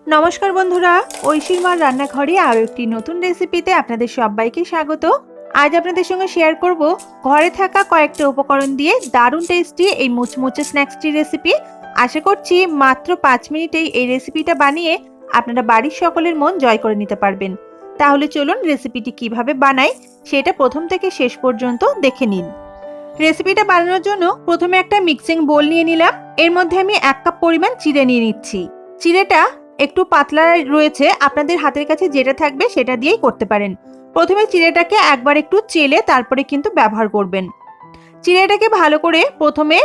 নমস্কার বন্ধুরা, ঐশীর মার রান্নাঘরে আরও একটি নতুন রেসিপিতে আপনাদের সবাইকে স্বাগত। আজ আপনাদের সঙ্গে শেয়ার করব ঘরে থাকা কয়েকটা উপকরণ দিয়ে দারুণ টেস্টি এই মুচমুচে স্ন্যাক্সটি রেসিপি। আশা করছি মাত্র 5 মিনিটেই এই রেসিপিটা বানিয়ে আপনারা বাড়ির সকলের মন জয় করে নিতে পারবেন। তাহলে চলুন রেসিপিটি কিভাবে বানাই সেটা প্রথম থেকে শেষ পর্যন্ত দেখে নিন। রেসিপিটা বানানোর জন্য প্রথমে একটা মিক্সিং বোল নিয়ে নিলাম। এর মধ্যে আমি 1 কাপ পরিমাণ চিড়ে নিয়ে নিচ্ছি। চিড়েটা একটু পাতলা রয়েছে, আপনাদের হাতের কাছে যেটা থাকবে সেটা দিয়েই করতে পারেন। প্রথমে চিড়েটাকে একবার একটু চেলে তারপরে কিন্তু ব্যবহার করবেন। চিড়েটাকে ভালো করে প্রথমে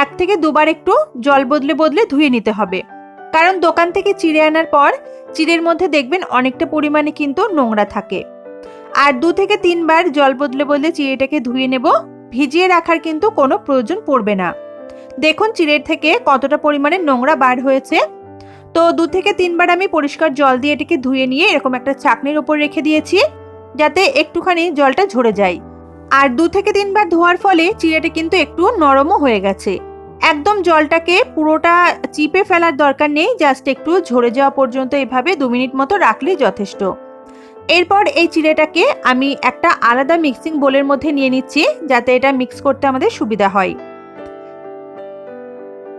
1 থেকে 2 বার একটু জল বদলে বদলে ধুয়ে নিতে হবে, কারণ দোকান থেকে চিড়ে আনার পর চিড়ের মধ্যে দেখবেন অনেকটা পরিমাণে কিন্তু নোংরা থাকে। আর 2 থেকে 3 বার জল বদলে বদলে চিড়েটাকে ধুয়ে নেব। ভিজিয়ে রাখার কিন্তু কোনো প্রয়োজন পড়বে না। দেখুন চিড়ের থেকে কতটা পরিমাণে নোংরা বার হয়েছে। তো 2 থেকে 3 বার আমি পরিষ্কার জল দিয়ে এটাকে ধুয়ে নিয়ে এরকম একটা ছাঁকনির উপর রেখে দিয়েছি, যাতে একটুখানি জলটা ঝরে যায়। আর 2 থেকে 3 বার ধোয়ার ফলে চিড়েটা কিন্তু একটু নরমও হয়ে গেছে। একদম জলটাকে পুরোটা চিপে ফেলার দরকার নেই, জাস্ট একটু ঝরে যাওয়া পর্যন্ত এভাবে 2 মিনিট মতো রাখলেই যথেষ্ট। এরপর এই চিড়েটাকে আমি একটা আলাদা মিক্সিং বোলের মধ্যে নিয়ে নিচ্ছি, যাতে এটা মিক্স করতে আমাদের সুবিধা হয়।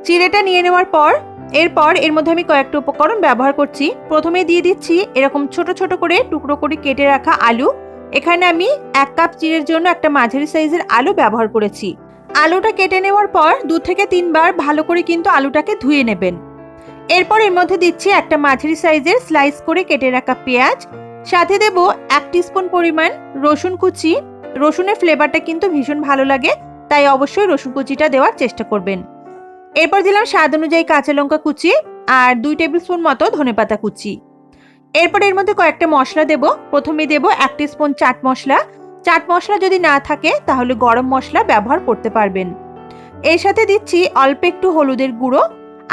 চিড়েটা নিয়ে নেওয়ার পর এরপর এর মধ্যে আমি কয়েকটা উপকরণ ব্যবহার করছি। প্রথমে দিয়ে দিচ্ছি এরকম ছোট ছোট করে টুকরো করে কেটে রাখা আলু। এখানে আমি 1 কাপ চিড়ের জন্য একটা মাঝারি সাইজের আলু ব্যবহার করেছি। আলুটা কেটে নেওয়ার পর 2 থেকে 3 বার ভালো করে কিন্তু আলুটাকে ধুয়ে নেবেন। এরপর এর মধ্যে দিচ্ছি একটা মাঝারি সাইজের স্লাইস করে কেটে রাখা পেঁয়াজ, সাথে দেব 1 টিস্পুন পরিমাণ রসুন কুচি। রসুনের ফ্লেভারটা কিন্তু ভীষণ ভালো লাগে, তাই অবশ্যই রসুন কুচিটা দেওয়ার চেষ্টা করবেন। এরপর দিলাম স্বাদ অনুযায়ী কাঁচা লঙ্কা কুচি আর 2 টেবিল স্পুন মতো ধনেপাতা কুচি। এরপর এর মধ্যে কয়েকটা মশলা দেব। প্রথমে দেব 1 টিস্পুন চাট মশলা। চাট মশলা যদি না থাকে তাহলে গরম মশলা ব্যবহার করতে পারবেন। এর সাথে দিচ্ছি অল্প একটু হলুদের গুঁড়ো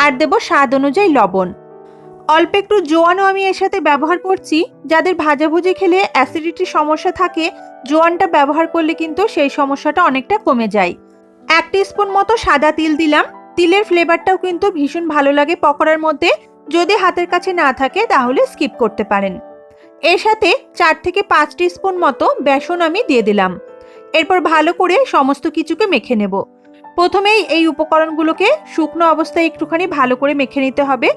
আর দেব স্বাদ অনুযায়ী লবণ। অল্প একটু জোয়ানও আমি এর সাথে ব্যবহার করছি। যাদের ভাজাভুজি খেলে অ্যাসিডিটির সমস্যা থাকে, জোয়ানটা ব্যবহার করলে কিন্তু সেই সমস্যাটা অনেকটা কমে যায়। 1 টিস্পুন মতো সাদা তিল দিলাম। তিলের ফ্লেভারটাও কিন্তু ভীষণ ভালো লাগে পকোড়ার মধ্যে। যদি হাতের কাছে না থাকে তাহলে স্কিপ করতে পারেন। এর সাথে 4 থেকে 5 টিস্পুন মতো বেসন আমি দিয়ে দিলাম। এরপর ভালো করে সমস্ত কিছুকে মেখে নেব। প্রথমেই এই উপকরণগুলোকে শুকনো অবস্থায় একটুখানি ভালো করে মেখে নিতে হবে।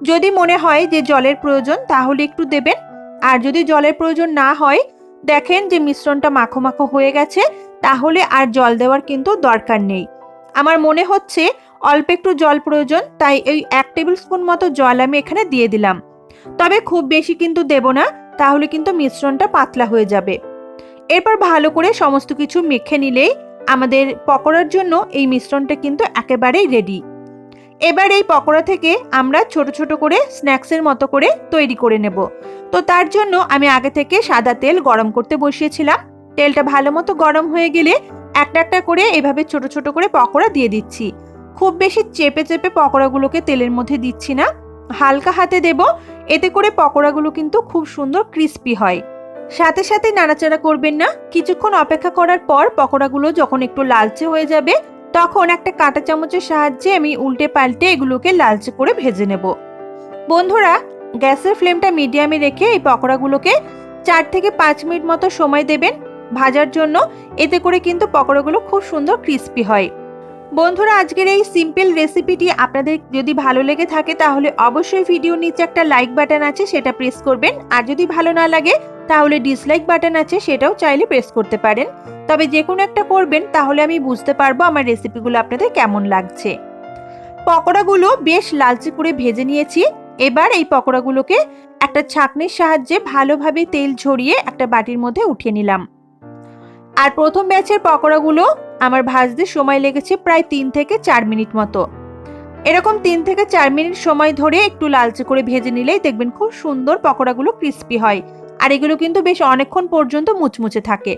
যদি মনে হয় যে জলের প্রয়োজন তাহলে একটু দেবেন, আর যদি জলের প্রয়োজন না হয়, দেখেন যে মিশ্রণটা মাখো মাখো হয়ে গেছে, তাহলে আর জল দেওয়ার কিন্তু দরকার নেই। আমার মনে হচ্ছে অল্প একটু জল প্রয়োজন, তাই এই 1 টেবিল স্পুন মতো জল আমি এখানে দিয়ে দিলাম। তবে খুব বেশি কিন্তু দেব না, তাহলে কিন্তু মিশ্রণটা পাতলা হয়ে যাবে। এরপর ভালো করে সমস্ত কিছু মেখে নিলেই আমাদের পকোড়ার জন্য এই মিশ্রণটা কিন্তু একেবারেই রেডি। এবার এই পকোড়া থেকে আমরা ছোট ছোট করে স্ন্যাক্সের মতো করে তৈরি করে নেব। তো তার জন্য আমি আগে থেকে সাদা তেল গরম করতে বসিয়েছিলাম। তেলটা ভালো মতো গরম হয়ে গেলে একটা একটা করে এভাবে ছোট ছোট করে পকোড়া দিয়ে দিচ্ছি। খুব বেশি চেপে চেপে পকোড়াগুলোকে তেলের মধ্যে দিচ্ছি না, হালকা হাতে দেব। এতে করে পকোড়াগুলো কিন্তু খুব সুন্দর ক্রিস্পি হয়। সাথে সাথে নাড়াচাড়া করবেন না। কিছুক্ষণ অপেক্ষা করার পর পকোড়াগুলো যখন একটু লালচে হয়ে যাবে, তখন একটা কাঁটা চামচের সাহায্যে আমি উল্টে পাল্টে এগুলোকে লালচে করে ভেজে নেব। বন্ধুরা, গ্যাসের ফ্লেমটা মিডিয়ামে রেখে এই পকোড়াগুলোকে 4 থেকে 5 মিনিট মতো সময় দেবেন ভাজার জন্য। এতে করে কিন্তু পকোড়াগুলো খুব সুন্দর ক্রিস্পি হয়। বন্ধুরা, আজকের এই সিম্পল রেসিপিটি আপনাদের যদি ভালো লেগে থাকে তাহলে অবশ্যই ভিডিওর নিচে একটা লাইক বাটন আছে, সেটা প্রেস করবেন। আর যদি ভালো না লাগে তাহলে ডিসলাইক বাটন আছে, সেটাও চাইলে প্রেস করতে পারেন। তবে যে কোনো একটা করবেন, তাহলে আমি বুঝতে পারবো আমার রেসিপিগুলো আপনাদের কেমন লাগছে। পকোড়াগুলো বেশ লালচে করে ভেজে নিয়েছি। এবার এই পকোড়াগুলোকে একটা ছাঁকনির সাহায্যে ভালোভাবে তেল ঝরিয়ে একটা বাটির মধ্যে উঠিয়ে নিলাম। আর প্রথম ব্যাচের পকোড়াগুলো আমার ভাজতে সময় লেগেছে প্রায় 3 থেকে 4 মিনিট মতো। এরকম 3 থেকে 4 মিনিট সময় ধরে একটু লালচে করে ভেজে নিলেই দেখবেন খুব সুন্দর পকোড়াগুলো ক্রিস্পি হয়। আর এগুলো কিন্তু বেশ অনেকক্ষণ পর্যন্ত মুচমুচে থাকে।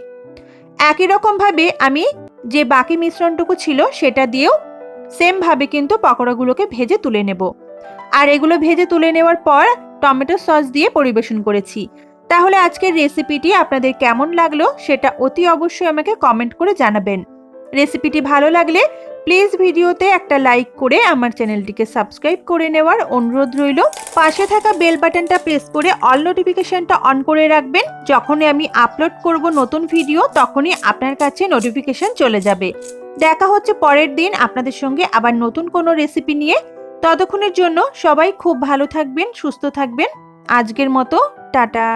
একই রকম ভাবে আমি যে বাকি মিশ্রণটুকু ছিল সেটা দিয়েও সেম ভাবে কিন্তু পকোড়াগুলোকে ভেজে তুলে নেব। আর এগুলো ভেজে তুলে নেওয়ার পর টমেটো সস দিয়ে পরিবেশন করেছি। তাহলে আজকের রেসিপিটি আপনাদের কেমন লাগলো সেটা অতি অবশ্যই আমাকে কমেন্ট করে জানাবেন। রেসিপিটি ভালো লাগলে প্লিজ ভিডিওতে একটা লাইক করে আমার চ্যানেলটিকে সাবস্ক্রাইব করে নেওয়ার অনুরোধ রইল। পাশে থাকা বেল বাটনটা প্রেস করে অল নোটিফিকেশনটা অন করে রাখবেন। যখনই আমি আপলোড করব নতুন ভিডিও তখনই আপনার কাছে নোটিফিকেশন চলে যাবে। দেখা হচ্ছে পরের দিন আপনাদের সঙ্গে আবার নতুন কোনো রেসিপি নিয়ে। ততক্ষণের জন্য সবাই খুব ভালো থাকবেন, সুস্থ থাকবেন। আজকের মতো টাটা।